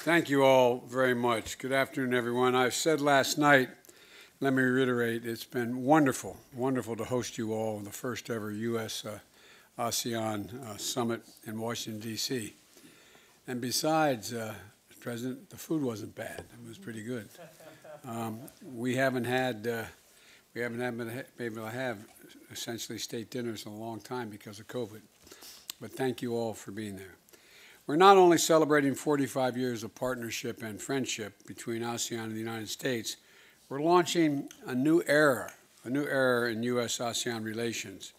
Thank you all very much. Good afternoon, everyone. I said last night, let me reiterate, it's been wonderful to host you all in the first ever U.S. ASEAN summit in Washington, D.C. And besides, President, the food wasn't bad. It was pretty good. We haven't been able to have essentially state dinners in a long time because of COVID. But thank you all for being there. We're not only celebrating 45 years of partnership and friendship between ASEAN and the United States, we're launching a new era in U.S.-ASEAN relations.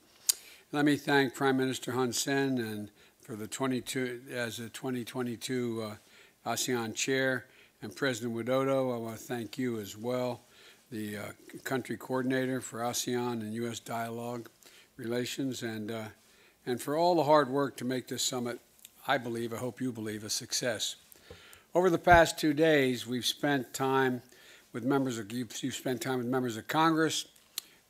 Let me thank Prime Minister Hun Sen and for the 2022 ASEAN Chair, and President Widodo. I want to thank you as well, the country coordinator for ASEAN and U.S. dialogue relations, and for all the hard work to make this summit, I hope you believe, a success. Over the past 2 days, we've spent time with members of Congress,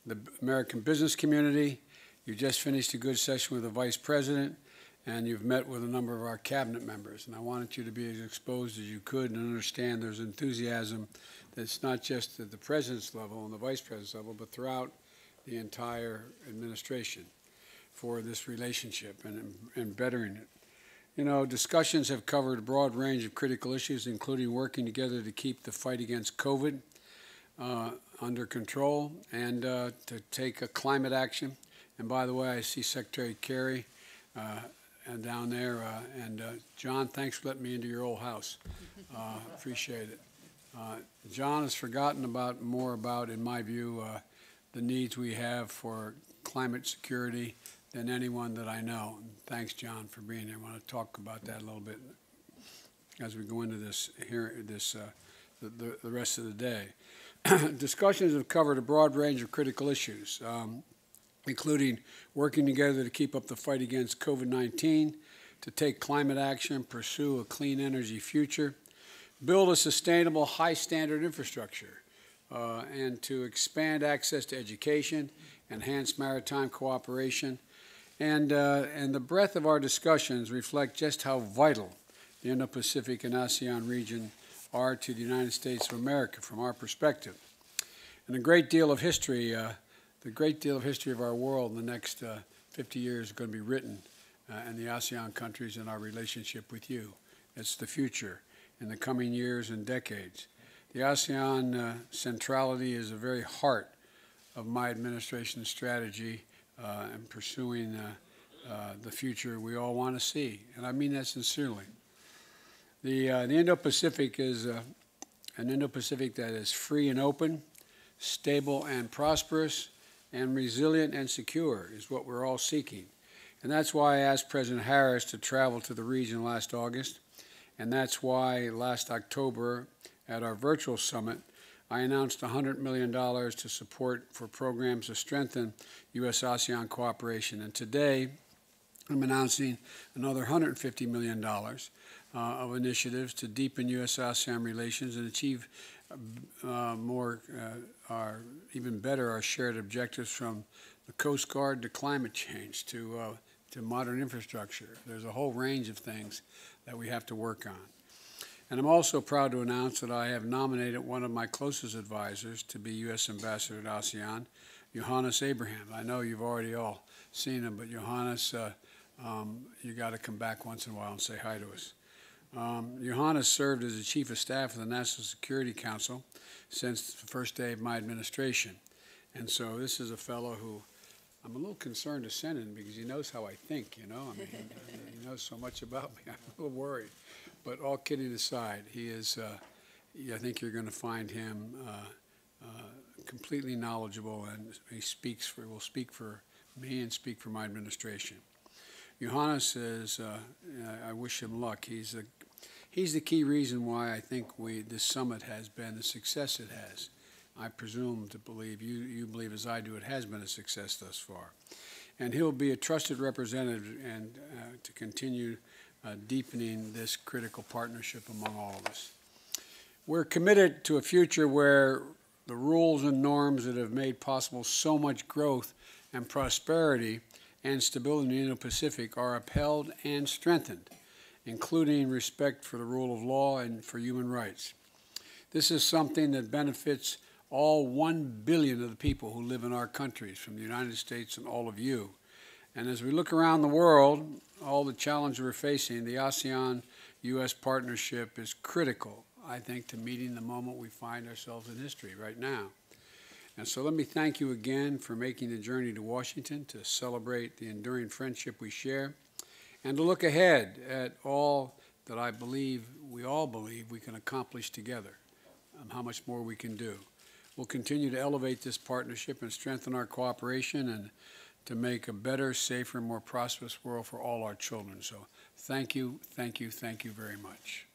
the American business community. You just finished a good session with the Vice President, and you've met with a number of our cabinet members. And I wanted you to be as exposed as you could and understand there's enthusiasm that's not just at the President's level and the Vice President's level, but throughout the entire administration for this relationship and bettering it. You know, discussions have covered a broad range of critical issues, including working together to keep the fight against COVID under control and to take a climate action. And by the way, I see Secretary Kerry and down there. John, thanks for letting me into your old house. Appreciate it. John has forgotten more about, in my view, the needs we have for climate security than anyone that I know. And thanks, John, for being here. I want to talk about that a little bit as we go into the rest of the day. Discussions have covered a broad range of critical issues, including working together to keep up the fight against COVID-19, to take climate action, pursue a clean energy future, build a sustainable, high-standard infrastructure, and to expand access to education, enhance maritime cooperation, and the breadth of our discussions reflect just how vital the Indo-Pacific and ASEAN region are to the United States of America from our perspective. And a great deal of history, the great deal of history of our world in the next 50 years is going to be written in the ASEAN countries and our relationship with you. It's the future in the coming years and decades. The ASEAN centrality is the very heart of my administration's strategy and pursuing the future we all want to see, and I mean that sincerely. The Indo-Pacific is an Indo-Pacific that is free and open, stable and prosperous, and resilient and secure is what we're all seeking. And that's why I asked President Harris to travel to the region last August, and that's why last October at our virtual summit, I announced $100 million to support for programs to strengthen U.S.-ASEAN cooperation. And today, I'm announcing another $150 million of initiatives to deepen U.S.-ASEAN relations and achieve even better our shared objectives, from the Coast Guard to climate change to modern infrastructure. There's a whole range of things that we have to work on. And I'm also proud to announce that I have nominated one of my closest advisors to be U.S. Ambassador to ASEAN, Johannes Abraham. I know you've already all seen him, but Johannes, you got to come back once in a while and say hi to us. Johannes served as the Chief of Staff of the National Security Council since the first day of my administration. And so this is a fellow who I'm a little concerned to send in because he knows how I think, you know. I mean, he knows so much about me. I'm a little worried. But all kidding aside, he is, I think you're going to find him completely knowledgeable, and he will speak for me and speak for my administration. Johannes is, I wish him luck. He's the key reason why I think this summit has been the success it has. I presume to believe, you believe as I do, it has been a success thus far. And he'll be a trusted representative and to continue deepening this critical partnership among all of us. We're committed to a future where the rules and norms that have made possible so much growth and prosperity and stability in the Indo-Pacific are upheld and strengthened, including respect for the rule of law and for human rights. This is something that benefits all 1 billion of the people who live in our countries, from the United States and all of you. And as we look around the world, all the challenges we're facing, the ASEAN-U.S. partnership is critical, I think, to meeting the moment we find ourselves in history right now. And so let me thank you again for making the journey to Washington to celebrate the enduring friendship we share and to look ahead at all that I believe, we all believe, we can accomplish together, how much more we can do. We'll continue to elevate this partnership and strengthen our cooperation and to make a better, safer, more prosperous world for all our children. So thank you, thank you, thank you very much.